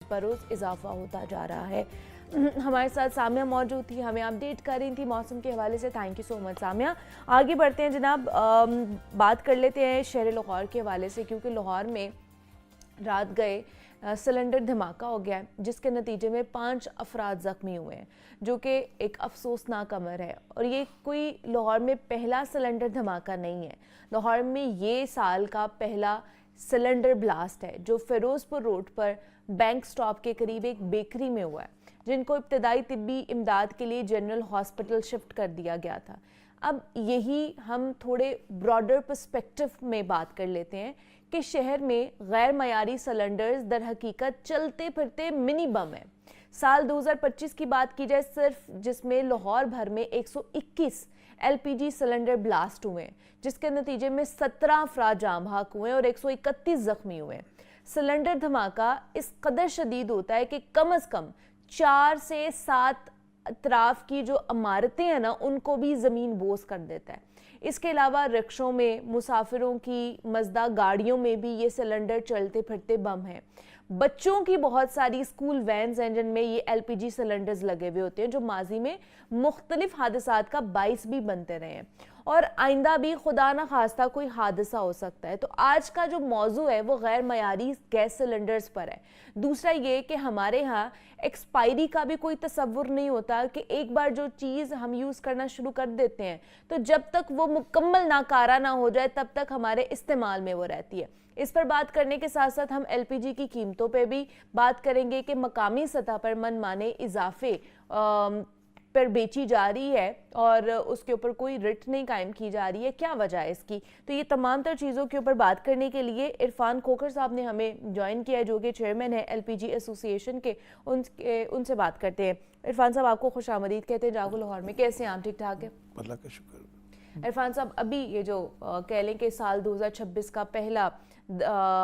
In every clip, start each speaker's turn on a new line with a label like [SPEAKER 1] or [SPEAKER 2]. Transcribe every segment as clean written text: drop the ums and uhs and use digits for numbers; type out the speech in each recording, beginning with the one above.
[SPEAKER 1] पर रोज इजाफा होता जा रहा है। हमारे साथ सामिया मौजूद थी, हमें अपडेट कर रही थी मौसम के हवाले से। Thank you so much Samiya. आगे बढ़ते हैं जनाब, बात कर लेते हैं शहर लाहौर के हवाले से, क्योंकि लाहौर में रात गए सिलेंडर धमाका हो गया जिसके नतीजे में 5 अफराद ज़ख्मी हुए हैं, जो कि एक अफसोसनाक अमर है। और ये कोई लाहौर में पहला सिलेंडर धमाका नहीं है, लाहौर में ये साल का पहला सिलेंडर ब्लास्ट है जो फिरोजपुर रोड पर बैंक स्टॉप के करीब एक बेकरी में हुआ है, जिनको इब्तदाई तिब्बी इमदाद के लिए जनरल हॉस्पिटल शिफ्ट कर दिया गया था। अब यही हम थोड़े ब्रॉडर पर्सपेक्टिव में बात कर लेते हैं कि शहर में गैर मयारी सिलेंडर्स दर हकीकत चलते फिरते मिनी बम है। साल 2025 की बात की जाए सिर्फ, जिसमें लाहौर भर में 121 LPG सिलेंडर ब्लास्ट हुए, जिसके नतीजे में 17 अफराद जाम बहक हुए और 131 जख्मी हुए। सिलेंडर धमाका इस कदर शदीद होता है कि कम अज कम 4 से 7 अतराफ की जो इमारतें हैं ना, उनको भी ज़मीन बोस कर देता है। इसके अलावा रिक्शों में, मुसाफिरों की मजदा गाड़ियों में भी ये सिलेंडर चलते फिरते बम हैं। बच्चों की बहुत सारी स्कूल वैन्स हैं जिनमें ये LPG सिलेंडर्स लगे हुए होते हैं, जो माजी में मुख्तलिफ हादसात का बाइस भी बनते रहे हैं और आइंदा भी खुदा न खास्ता कोई हादसा हो सकता है। तो आज का जो मौजू है वो गैर मयारी गैस सिलेंडर्स पर है। दूसरा ये कि हमारे यहाँ एक्सपायरी का भी कोई तसव्वुर नहीं होता कि एक बार जो चीज़ हम यूज़ करना शुरू कर देते हैं तो जब तक वो मुकम्मल नाकारा ना हो जाए तब तक हमारे इस्तेमाल में वो रहती है। इस पर बात करने के साथ साथ हम LPG की कीमतों पे भी बात करेंगे कि मकामी सतह पर मनमाने इजाफे पर बेची जा रही है और उसके ऊपर कोई रिट नहीं कायम की जा रही है, क्या वजह है इसकी। तो ये तमाम तर चीज़ों के ऊपर बात करने के लिए इरफान खोखर साहब ने हमें ज्वाइन किया, जो कि चेयरमैन है LPG एसोसिएशन के। उनसे बात करते हैं। इरफान साहब, आपको खुश आमदीद कहते हैं जागो लाहौर में। कैसे हैं आप? ठीक ठाक है,
[SPEAKER 2] अल्लाह का शुक्र।
[SPEAKER 1] इरफान साहब, अभी ये जो कह लें कि साल 2026 का पहला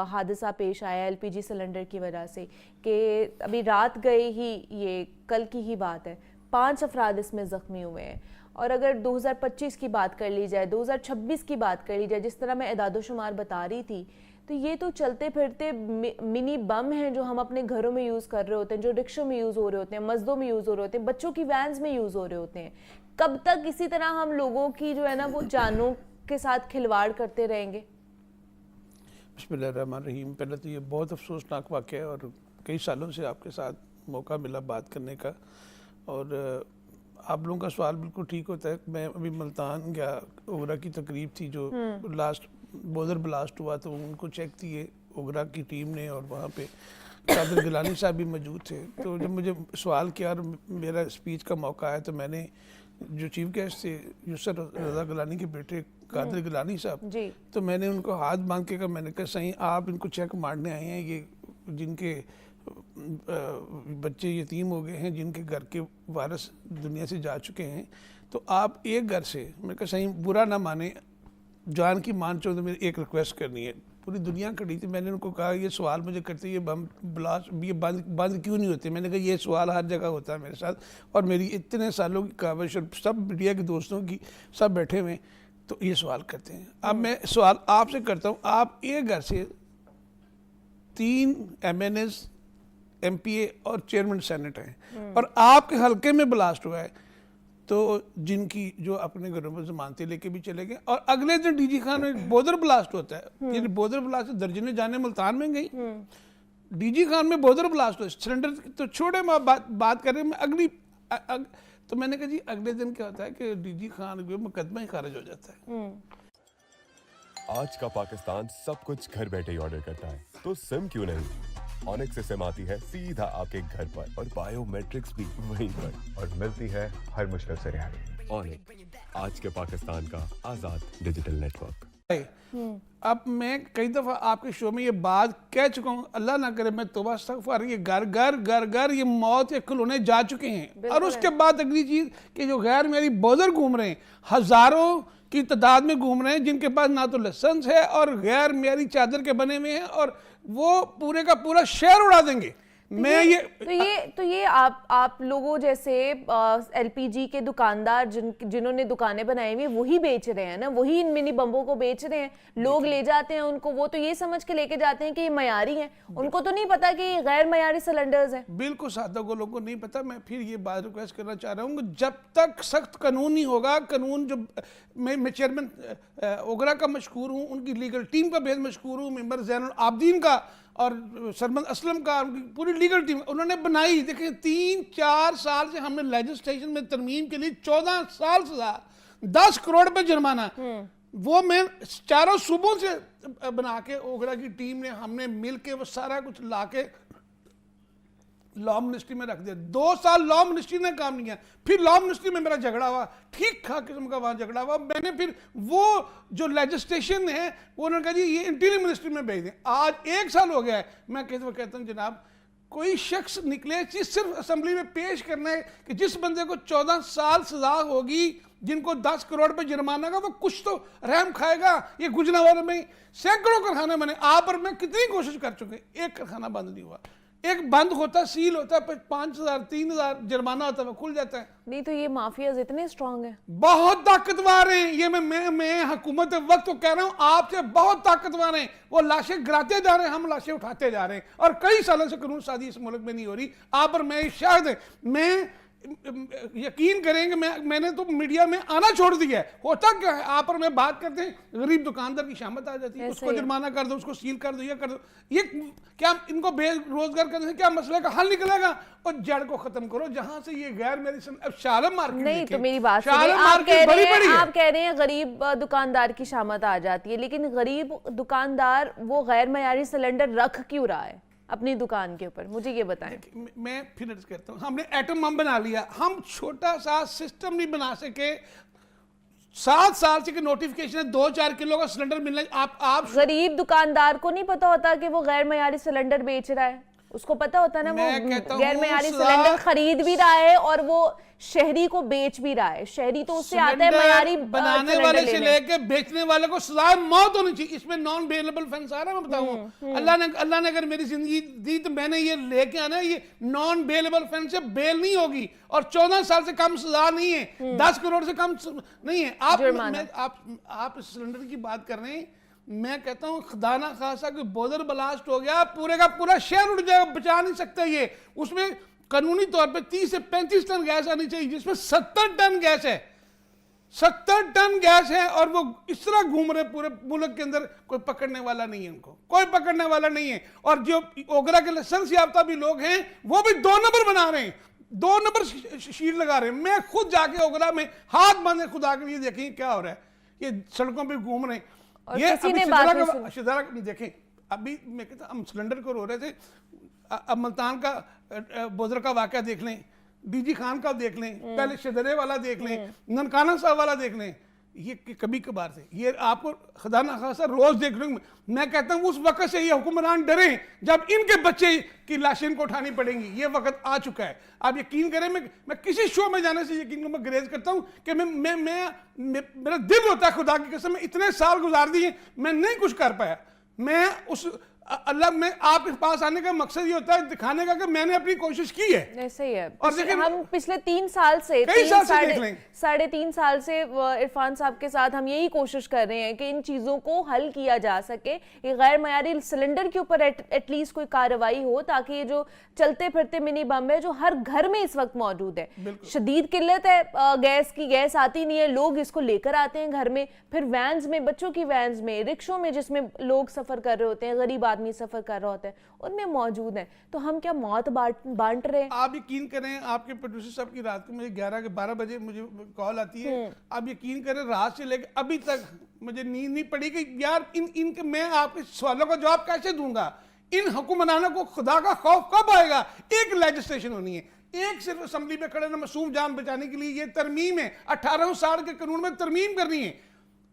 [SPEAKER 1] हादसा पेश आया LPG सिलेंडर की वजह से, कि अभी रात गए ही, ये कल की ही बात है, 5 अफराद इसमें ज़ख्मी हुए हैं। और अगर 2025 की बात कर ली जाए, 2026 की बात कर ली जाए, जिस तरह मैं एदादोशुमार बता रही थी, तो ये तो चलते फिरते मिनी बम हैं जो हम अपने घरों में यूज़ कर रहे होते हैं, जो रिक्शों में यूज़ हो रहे होते हैं, मस्जिदों में यूज़ हो रहे होते हैं, बच्चों की वैन्स में यूज़ हो रहे होते हैं। कब तक इसी तरह हम लोगों की जो है ना वो जानों के साथ खिलवाड़ करते रहेंगे?
[SPEAKER 2] बिस्मिल्लाहिर्रहमानिर्रहीम। पहले तो ये बहुत अफसोसनाक वाक़या है और कई सालों से आपके साथ मौका मिला बात करने का। और आप लोगों का सवाल बिल्कुल ठीक होता है। मैं अभी मुल्तान गया, ओगरा की तकरीब थी जो लास्ट बॉर्डर ब्लास्ट हुआ, तो उनको चेक किए ओगरा की टीम ने और वहाँ पे कादिर गिलानी साहब भी मौजूद थे। तो जब मुझे सवाल किया और मेरा स्पीच का मौका आया, तो मैंने जो चीफ गेस्ट थे यूसर रज़ा गिलानी के बेटे कादिर गिलानी साहब, तो मैंने उनको हाथ बांध के कहा, मैंने कहा सही आप इनको चेक मारने आए हैं, ये जिनके बच्चे यतीम हो गए हैं, जिनके घर के वारिस दुनिया से जा चुके हैं, तो आप एक घर से, मैंने कहा सही बुरा ना माने, जान की मान चो, तो मेरी एक रिक्वेस्ट करनी है। पूरी दुनिया खड़ी थी। मैंने उनको कहा ये सवाल मुझे करते, ये बम ब्लास्ट ये बंद क्यों नहीं होते? मैंने कहा ये सवाल हर जगह होता है मेरे साथ, और मेरी इतने सालों की काविश और सब मीडिया के दोस्तों की, सब बैठे हुए तो ये सवाल करते हैं। अब मैं सवाल आपसे करता हूँ, आप एक घर से 3 MNAs, MPA और चेयरमैन सेनेट हैं और आपके हल्के में ब्लास्ट हुआ है, तो जिनकी जो अपने घरों में जमानतें लेके भी चले गए, और अगले दिन DG खान में बॉर्डर ब्लास्ट होता है। ये बॉर्डर ब्लास्ट दर्जने जाने मुल्तान में गई, DG खान में बॉर्डर ब्लास्ट हो, सिलेंडर तो छोड़े, मैं बात कर रहे हैं, मैं अगली तो मैंने कहा जी अगले दिन क्या होता है कि DG खान के मुकदमा ही खारिज हो जाता है।
[SPEAKER 3] आज का पाकिस्तान सब कुछ घर बैठे ही ऑर्डर करता है, तो सिम क्यों नहीं? ऑनिक्स से सिम आती है सीधा आपके घर पर और बायोमेट्रिक्स भी वहीं पर, और मिलती है हर मुश्किल से रिहाई। ऑनिक्स, आज के पाकिस्तान का आजाद डिजिटल नेटवर्क।
[SPEAKER 2] अब मैं कई दफ़ा आपके शो में ये बात कह चुका हूँ, अल्लाह ना करे मैं तौबा इस्तग़फ़ार, ये घर घर घर घर ये मौत के खिलौने जा चुके हैं। और उसके बाद अगली चीज़ कि जो गैर मेरी बॉर्डर घूम रहे हैं, हज़ारों की तादाद में घूम रहे हैं, जिनके पास ना तो लाइसेंस है और गैर मेरी चादर के बने हुए हैं, और वो पूरे का पूरा शहर उड़ा देंगे। मैं ये
[SPEAKER 1] तो ये आप लोगों जैसे एलपीजी के दुकानदार जिन्होंने दुकानें बनाई हुई वही बेच रहे हैं ना, वही इन मिनी बम्बों को बेच रहे हैं, लोग ले जाते हैं उनको, वो तो ये समझ के लेके जाते हैं कि ये मयारी हैं, उनको तो नहीं पता कि ये गैर मयारी सिलेंडर्स हैं।
[SPEAKER 2] बिल्कुल सादा को लोगों को नहीं पता। मैं फिर ये बात रिक्वेस्ट करना चाह रहा हूँ, जब तक सख्त कानून नहीं होगा, कानून जो मैं चेयरमैन ओगरा का मशहूर हूँ, उनकी लीगल टीम का बेहद मशहूर हूँ, मेंबर जैनुल आबदीन का और सरमद असलम का, उनकी पूरी लीगल टीम उन्होंने बनाई। देखिए 3-4 साल से हमने लेजिस्लेशन में तरमीम के लिए 14 साल सजा, 10 करोड़ पे जुर्माना, वो मैं चारों सूबों से बना के ओगरा की टीम ने हमने मिल के वो सारा कुछ ला के लॉ मिनिस्ट्री में रख दिया। 2 साल लॉ मिनिस्ट्री ने काम नहीं किया, फिर लॉ मिनिस्ट्री में मेरा झगड़ा हुआ, ठीक ठाक किस्म का वहां झगड़ा हुआ। मैंने फिर वो जो लेजिस्लेशन है वो उन्होंने कहा जी ये इंटीरियर मिनिस्ट्री में भेज दें। आज 1 साल हो गया है, मैं कहता हूँ जनाब कोई शख्स निकले चीज सिर्फ असेंबली में पेश करना है कि जिस बंदे को 14 साल सजा होगी, जिनको 10 करोड़ पे जुर्माना का, वो कुछ तो रहम खाएगा। ये गुजरावाला में सैकड़ों कारखाने बने, आप और मैं कितनी कोशिश कर चुके, एक कारखाना बंद नहीं हुआ। एक बंद होता, सील होता, 5,000-3,000 जुर्माना होता है, वो खुल जाता है।
[SPEAKER 1] नहीं तो ये माफियाज इतने स्ट्रांग हैं,
[SPEAKER 2] बहुत ताकतवर हैं ये। मैं हुकूमत वक्त तो कह रहा हूं आपसे, बहुत ताकतवर हैं। वो लाशें गिराते जा रहे हैं, हम लाशें उठाते जा रहे हैं, और कई सालों से कानून साजी इस मुल्क में नहीं हो रही। आप और मैं शायद मैं यकीन करेंगे, मैंने तो मीडिया में आना छोड़ दिया है। होता क्या है, आप और मैं बात करते हैं, गरीब दुकानदार की शामत आ जाती है, उसको जुर्माना कर दो, उसको सील कर दो, ये कर दो। ये क्या इनको बेरोजगार करने से क्या मसले का हल निकलेगा? और जड़ को खत्म करो जहां से ये गैर मेरी अब शालम मार्केट
[SPEAKER 1] नहीं तो मेरी बात
[SPEAKER 2] शालम
[SPEAKER 1] आप
[SPEAKER 2] मार्केट बड़ी बड़ी है।
[SPEAKER 1] आप कह रहे हैं गरीब दुकानदार की शामत आ जाती है, लेकिन गरीब दुकानदार वो गैर मयारी सिलेंडर रख क्यों रहा है अपनी दुकान के ऊपर, मुझे ये बताएं।
[SPEAKER 2] मैं फिर अर्ज करता हूँ, हमने एटम बम बना लिया, हम छोटा सा सिस्टम नहीं बना सके। 7 साल से नोटिफिकेशन है 2-4 किलो का सिलेंडर मिलना। आप
[SPEAKER 1] गरीब दुकानदार को नहीं पता होता कि वो गैर मयारी सिलेंडर बेच रहा है, उसको पता होता ना वो गैर मयारी सिलेंडर खरीद भी रहा है और वो शहरी को बेच भी रहा है। शहरी तो उससे आता है मयारी
[SPEAKER 2] बनाने वाले से लेके बेचने वाले को सजा मौत होनी चाहिए। इसमें नॉन बेलेबल फंड्स आ रहा है, मैं बताऊं अल्लाह ने अगर मेरी जिंदगी दी तो मैंने ये लेके आना, ये नॉन बेलेबल फंड से बेल नहीं होगी, और 14 साल से कम सजा नहीं है, 10 करोड़ से कम नहीं है। आप इस सिलेंडर की बात कर रहे हैं, मैं कहता हूं खुदा ना खासा कि बॉर्डर ब्लास्ट हो गया, पूरे का पूरा शहर उड़ जाएगा, बचा नहीं सकते ये। उसमें कानूनी तौर पे 30 से 35 टन गैस आनी चाहिए, जिसमें 70 टन गैस है, 70 टन गैस है, और वो इस तरह घूम रहे पूरे मुल्क के अंदर, कोई पकड़ने वाला नहीं है, उनको कोई पकड़ने वाला नहीं है। और जो ओगरा के लाइसेंस याफ्ता भी लोग हैं वो भी 2 नंबर बना रहे हैं, 2 नंबर शीट लगा रहे हैं। मैं खुद जाके ओगरा में हाथ बांधे खुदा के लिए देखें क्या हो रहा है, ये सड़कों पर घूम रहे हैं। ये अभी देखें, अभी मैं कहता हम सिलेंडर को रो रहे थे, अब मुल्तान का बोजर का वाकया देख लें, डीजी खान का देख लें, पहले शदरे वाला देख लें, ननकाना साहब वाला देख लें, ये कभी कभार से, ये आपको खुदा न खासा रोज देख लूँ। मैं कहता हूँ उस वक्त से ये हुक्मरान डरे जब इनके बच्चे की लाशें इनको उठानी पड़ेंगी, ये वक्त आ चुका है। आप यकीन करें, मैं किसी शो में जाने से यकीन मैं ग्रेज करता हूँ कि मेरा दिल होता है खुदा की कसम, मैं इतने साल गुजार दिए, मैं नहीं कुछ कर पाया। मैं उस अल्लाह में आपके पास आने का मकसद ये होता है दिखाने का कि मैंने अपनी कोशिश की है।
[SPEAKER 1] ऐसा ही है।
[SPEAKER 2] और देखिए
[SPEAKER 1] हम पिछले 3 साल से, 3.5 साल से इरफान साहब के साथ हम यही कोशिश कर रहे हैं कि इन चीजों को हल किया जा सके, ये गैर मयारी सिलेंडर के ऊपर एटलीस्ट कोई कार्रवाई हो, ताकि ये जो चलते फिरते मिनी बम है जो हर घर में इस वक्त मौजूद है, शदीद किल्लत है गैस की, गैस आती नहीं है, लोग इसको लेकर आते हैं घर में, फिर वैन्स में, बच्चों की वैन्स में, रिक्शों में जिसमें लोग सफर कर रहे होते हैं, गरीब आदमी सफर कर रहा होता है, उनमें मौजूद है। तो हम क्या मौत बांट रहे हैं?
[SPEAKER 2] आप यकीन करें, आपके प्रोड्यूसर साहब की रात को मुझे 11 के 12 बजे मुझे कॉल आती है, आप यकीन करें रात से लेकर अभी तक मुझे नींद नहीं पड़ी कि यार इनके मैं आपके सवालों का जवाब कैसे दूंगा। इन हुक्मरानों को खुदा का खौफ कब आएगा? एक लेजिस्लेशन होनी है, एक सिर्फ असेंबली में खड़े ना मासूम जान बचाने के लिए, ये तरमीम है, 1860 के कानून में तरमीम करनी है,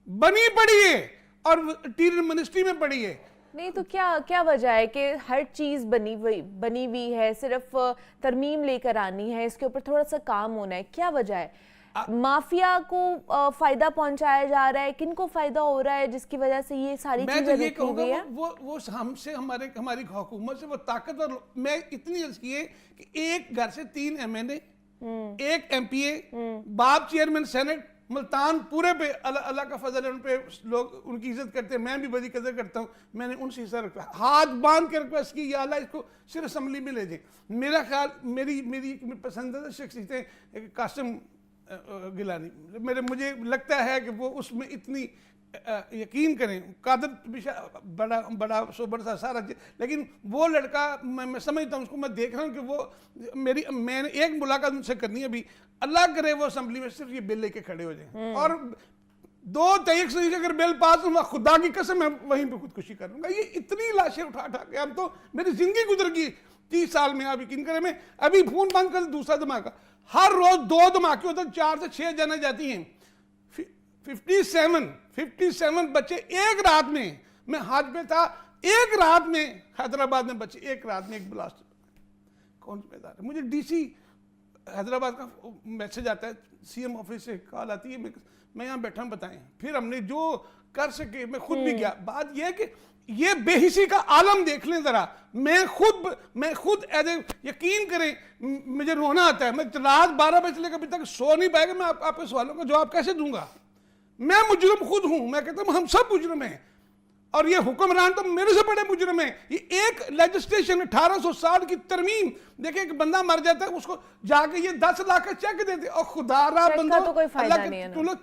[SPEAKER 2] बनी पड़ी है और इंटीरियर मिनिस्ट्री में पड़ी है।
[SPEAKER 1] नहीं तो क्या वजह है कि हर चीज बनी हुई है, सिर्फ तरमीम लेकर आनी है, इसके ऊपर थोड़ा सा काम होना है, क्या वजह है? माफिया को फायदा पहुंचाया जा रहा है, किनको फायदा हो रहा है जिसकी वजह से ये सारी
[SPEAKER 2] मैं तो
[SPEAKER 1] चीजें
[SPEAKER 2] ये
[SPEAKER 1] रुकी
[SPEAKER 2] कहूँगा
[SPEAKER 1] हुई है?
[SPEAKER 2] वो हमसे हमारी हुकूमत से वो ताकतवर मैं इतनी अर्ज की है कि एक घर से 3 MNA, एक MPA, बाप चेयरमैन सेनेट, मुल्तान पूरे पे अल्लाह का फजल है, उन पे लोग उनकी इज्जत करते हैं, मैं भी बड़ी कदर करता हूँ। मैंने उनसे हिस्सा रखा, हाथ बांध के रिक्वेस्ट की, या अल्लाह इसको सिर्फ असम्बली में ले जाए। मेरा ख्याल मेरी पसंदीदा शख्सियतें कासिम गिलानी, मुझे लगता है कि वो उसमें इतनी यकीन करें, कादर बड़ा सोबर सा सारा, लेकिन वो लड़का मैं समझता हूँ उसको, मैं देख रहा हूँ कि वो मैंने एक मुलाकात उनसे करनी है अभी, अल्लाह करे वो असम्बली में सिर्फ ये बिल लेके खड़े हो जाए और 2-3 से अगर बिल पास हुआ, खुदा की कसम मैं वहीं पे खुदकुशी कर लूंगा। ये इतनी लाशें उठा के हम तो मेरी जिंदगी गुजर गई 30 साल में। आप यकीन करें, मैं अभी फोन बंद कर दूसरा धमाका, हर रोज 2 धमाके होते, 4 से 6 जाने जाती हैं। 57 बच्चे एक रात में, मैं हज पे था, एक रात में हैदराबाद में बच्चे, एक रात में एक ब्लास्ट। कौन जिम्मेदार है? मुझे DC हैदराबाद का मैसेज आता है, CM ऑफिस से कॉल आती है, मैं यहाँ बैठा हूँ, बताएं। फिर हमने जो कर सके, मैं खुद भी गया। बात यह है कि ये बेहिसी का आलम देख लें जरा। मैं खुद यकीन करें, मुझे रोना आता है, मैं रात 12 बजे लेकर अभी तक सो नहीं पाएगा। मैं आपके सवालों का जवाब कैसे दूंगा? मैं मुजरिम खुद हूं, मैं कहता हूं हम सब मुजरिम हैं, और ये हुक्मरान तो मेरे से बड़े मुजरिम हैं। ये एक लेजिस्लेशन 1860 की तरमीम, देखिए एक बंदा मर जाता है, उसको जाके ये 10 लाख का चेक देते, और खुदारा बंदा
[SPEAKER 1] तो कोई फायदा नहीं है ना।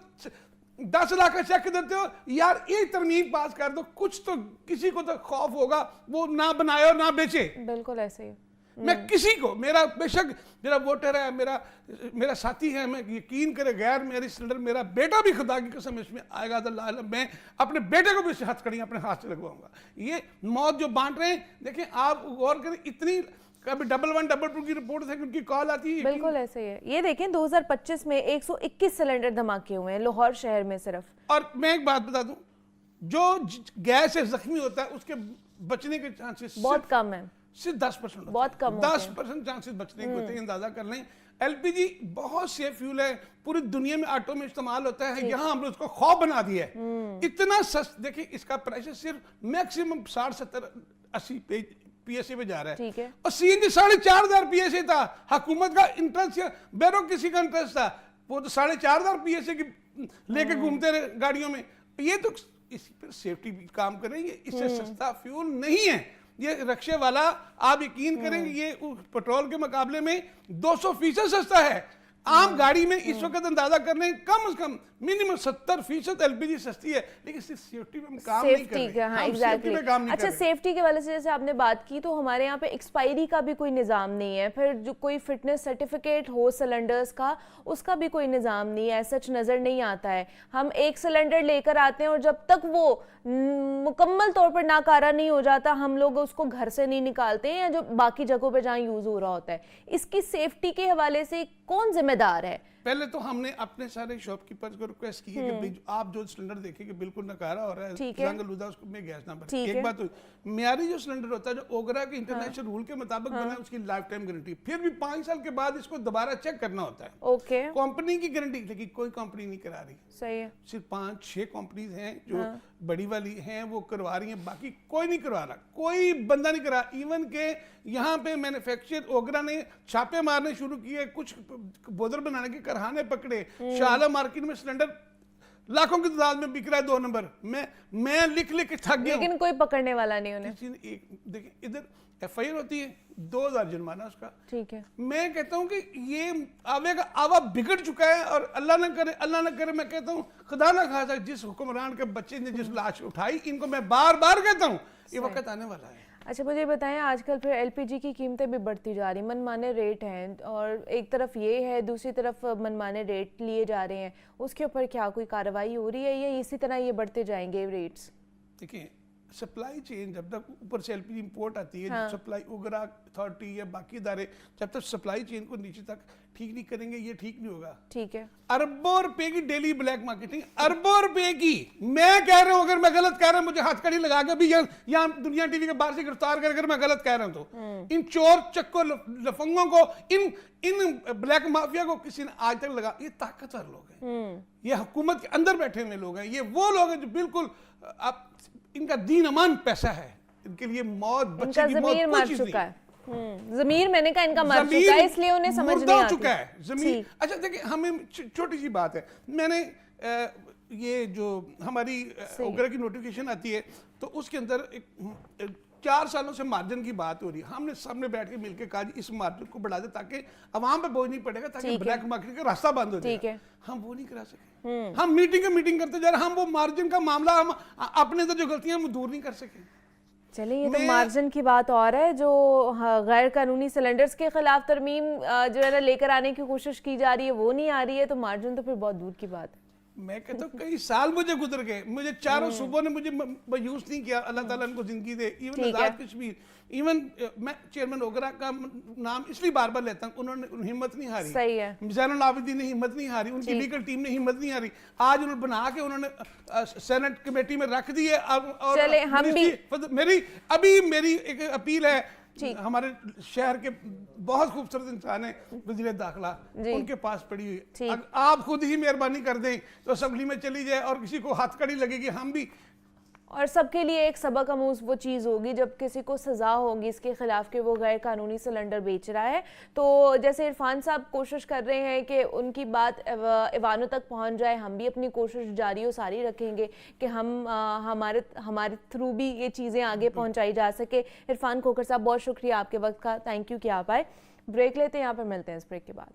[SPEAKER 2] 10 लाख का चेक देते हो यार, एक तरमीम पास कर दो, कुछ तो किसी को तो खौफ होगा, वो ना बनाए और ना बेचे।
[SPEAKER 1] बिल्कुल ऐसे ही।
[SPEAKER 2] मैं किसी को, मेरा बेशक मेरा वोटर है, मेरा साथी है, मैं यकीन करे गैर मेरी सिलेंडर, मेरा बेटा भी खुदा की कसम इसमें आएगा तो मैं अपने बेटे को भी हथकड़ियाँ अपने हाथ से लगवाऊंगा। ये मौत जो बांट रहे हैं, देखें आप गौर करें, इतनी कभी 1122 की रिपोर्ट है, उनकी कॉल आती है।
[SPEAKER 1] बिल्कुल ऐसे ही है। ये देखें 2025 में 121 सिलेंडर धमाके हुए हैं लाहौर शहर में सिर्फ।
[SPEAKER 2] और मैं एक बात बता दूं, जो गैस से जख्मी होता है उसके बचने के चांसेस
[SPEAKER 1] बहुत कम है,
[SPEAKER 2] सिर्फ 10%,
[SPEAKER 1] बहुत कम,
[SPEAKER 2] 10% चांसेस बचने के होते हैं। अंदाजा कर लें, LPG बहुत सेफ फ्यूल है, पूरी दुनिया में ऑटो में इस्तेमाल होता है, यहाँ हमने उसको खौफ बना दिया है। इतना सस्ता, देखिए इसका प्राइस सिर्फ मैक्सिमम 60-70-80 PSA पे जा रहा है,
[SPEAKER 1] ठीक है।
[SPEAKER 2] और CNG 4500 PSA था। हुकूमत का इंटरेस्ट, बैरो किसी का इंटरेस्ट था, वो तो 4500 PSA की लेके घूमते रहे गाड़ियों में। ये तो इसी पर सेफ्टी भी काम करेंगे, इससे सस्ता फ्यूल नहीं है ये रक्शे वाला। आप यकीन करेंगे ये पेट्रोल के मुकाबले में 200% सस्ता है। आम गाड़ी में इस वक्त अंदाजा करने कम से कम मिनिमम 70% LPG सस्ती है, लेकिन सिर्फ सेफ्टी में काम नहीं कर रहे।
[SPEAKER 1] हाँ, एग्जैक्टली। अच्छा, सेफ्टी के वाले से जैसे आपने बात की, तो हमारे यहाँ पे एक्सपायरी का भी कोई निज़ाम नहीं है, फिर जो कोई फिटनेस सर्टिफिकेट हो सिलेंडर्स का, उसका भी कोई निज़ाम नहीं है, सच नज़र नहीं आता है। हम एक सिलेंडर लेकर आते हैं और जब तक वो मुकम्मल तौर पर नाकारा नहीं हो जाता, हम लोग उसको घर से नहीं निकालते हैं, या जो बाकी जगहों पे जहाँ यूज़ हो रहा होता है। इसकी सेफ्टी के हवाले से कौन जिम्मेदार है?
[SPEAKER 2] पहले तो हमने अपने सारे शॉपकीपर्स को रिक्वेस्ट की है कि आप जो सिलेंडर देखें कि बिल्कुल नकारा हो रहा है, जंगलूदा उसको में गैस ना भरें। एक बात तो मियारी जो सिलेंडर होता है, जो ओगरा के इंटरनेशनल रूल के मुताबिक बना है, उसकी लाइफ टाइम गारंटी, फिर भी 5 साल के बाद इसको दोबारा चेक करना होता है।
[SPEAKER 1] ओके,
[SPEAKER 2] कंपनी की गारंटी, लेकिन कोई कंपनी नहीं करा रही।
[SPEAKER 1] सही है।
[SPEAKER 2] सिर्फ 5-6 कंपनीज हैं जो बड़ी वाली हैं वो करवा रही हैं, बाकी कोई नहीं करवा रहा, कोई बंदा नहीं करा। इवन के यहाँ पे मैन्युफैक्चर ओगरा ने छापे मारने शुरू किए, कुछ बोतल बनाने के कारखाने पकड़े। शाला मार्केट में सिलेंडर लाखों की तादाद में बिक रहा है 2 नंबर। मैं लिख के थक गया,
[SPEAKER 1] लेकिन कोई पकड़ने वाला नहीं उन्हें।
[SPEAKER 2] देखिए इधर FIR होती है, 2000 जुर्माना उसका, ठीक है। मैं कहता हूँ कि ये आवा बिगड़ चुका है, और अल्लाह ना करे मैं कहता हूँ खुदा ना खासा जिस हुक्मरान के बच्चे ने जिस लाश उठाई, इनको मैं बार बार कहता हूँ ये वक्त आने वाला है।
[SPEAKER 1] अच्छा, मुझे बताएं, आजकल फिर LPG की कीमतें भी बढ़ती जा रही, मनमाने रेट हैं, और एक तरफ ये है, दूसरी तरफ मनमाने रेट लिए जा रहे हैं, उसके ऊपर क्या कोई कार्रवाई हो रही है, या इसी तरह ये बढ़ते जाएंगे रेट्स?
[SPEAKER 2] देखिए सप्लाई चेन जब तक ऊपर से एलपीजी इंपोर्ट आती है,
[SPEAKER 1] हाँ।
[SPEAKER 2] सप्लाई उगरा अथॉरिटी या बाकी इदारे जब तक सप्लाई चेन को नीचे तक ठीक नहीं करेंगे, ये ठीक नहीं होगा।
[SPEAKER 1] ठीक है।
[SPEAKER 2] अरबों रुपए की डेली ब्लैक मार्केटिंग, अरबों रुपए की। मैं कह रहा हूं, अगर मैं गलत कह रहा हूं मुझे हथकड़ी लगा के भी यहाँ दुनिया टीवी के बाहर से गिरफ्तार कर, अगर मैं गलत कह रहा हूं तो इन चोर चक्को लफंगों को, इन ब्लैक माफिया को किसी ने आज तक लगा। ये ताकतवर लोग हैं, ये हुकूमत के अंदर बैठे हुए लोग हैं, ये वो लोग हैं जो बिल्कुल आप इनका दीन अमान पैसा है, इनके लिए मौत, बच्चे की मौत
[SPEAKER 1] ज़मीर
[SPEAKER 2] कोई
[SPEAKER 1] मर
[SPEAKER 2] चीज
[SPEAKER 1] चुका
[SPEAKER 2] नहीं।
[SPEAKER 1] है। ज़मीर मैंने कहा इनका मर चुका है, इसलिए उन्हें समझ
[SPEAKER 2] मुर्दा
[SPEAKER 1] नहीं
[SPEAKER 2] हो
[SPEAKER 1] आती।
[SPEAKER 2] चुका है जमीन। अच्छा देखिए, हमें छोटी सी बात है, मैंने ये जो हमारी ओगरा की नोटिफिकेशन आती है तो उसके अंदर 4 सालों से मार्जिन की बात हो रही है। हमने सबने बैठ के मिलकर कहा जी इस मार्जिन को बढ़ा दे ताकि अवाम पे बोझ नहीं पड़ेगा, ताकि ब्लैक मार्केट का रास्ता बंद हो जाए। हम वो नहीं करा सके। हम मीटिंग करते जा रहे, हम वो मार्जिन का मामला हम अपने अंदर जो गलतियां हम दूर नहीं कर सके।
[SPEAKER 1] चलिए, ये तो मार्जिन की बात और है। जो गैर कानूनी सिलेंडर्स के खिलाफ तरमीम जो है ना लेकर आने की कोशिश की जा रही है वो नहीं आ रही है, तो मार्जिन तो फिर बहुत दूर की बात है।
[SPEAKER 2] मैं कहता हूँ कई साल मुझे गुजर गए, मुझे चारों सूबों ने मुझे मायूस नहीं किया। अल्लाह ताला इनको जिंदगी दे। इवन आजाद कश्मीर, इवन मैं चेयरमैन ओगरा का नाम इसलिए बार बार लेता हूँ, उन्होंने हिम्मत नहीं हारी।
[SPEAKER 1] सही है।
[SPEAKER 2] जैनुल आबिदीन ने हिम्मत नहीं हारी, उनकी लीगल टीम ने हिम्मत नहीं हारी। आज उन्होंने बना के उन्होंने सेनेट कमेटी में रख दी है। और
[SPEAKER 1] चले हम भी
[SPEAKER 2] मेरी एक अपील है, हमारे शहर के बहुत खूबसूरत इंसान है वज़ीर दाखिला, उनके पास पड़ी हुई है, आप खुद ही मेहरबानी कर दें तो असेंबली में चली जाए और किसी को हथकड़ी लगेगी हम भी।
[SPEAKER 1] और सबके लिए एक सबक आमूज वो चीज़ होगी जब किसी को सज़ा होगी इसके खिलाफ कि वो गैर कानूनी सिलेंडर बेच रहा है। तो जैसे इरफान साहब कोशिश कर रहे हैं कि उनकी बात ऐवानों तक पहुंच जाए, हम भी अपनी कोशिश जारी और सारी रखेंगे कि हम हमारे थ्रू भी ये चीज़ें आगे पहुंचाई जा सके। इरफान खोखर साहब, बहुत शुक्रिया आपके वक्त का, थैंक यू कि आप आए। ब्रेक लेते हैं, यहाँ पर मिलते हैं इस ब्रेक के बाद।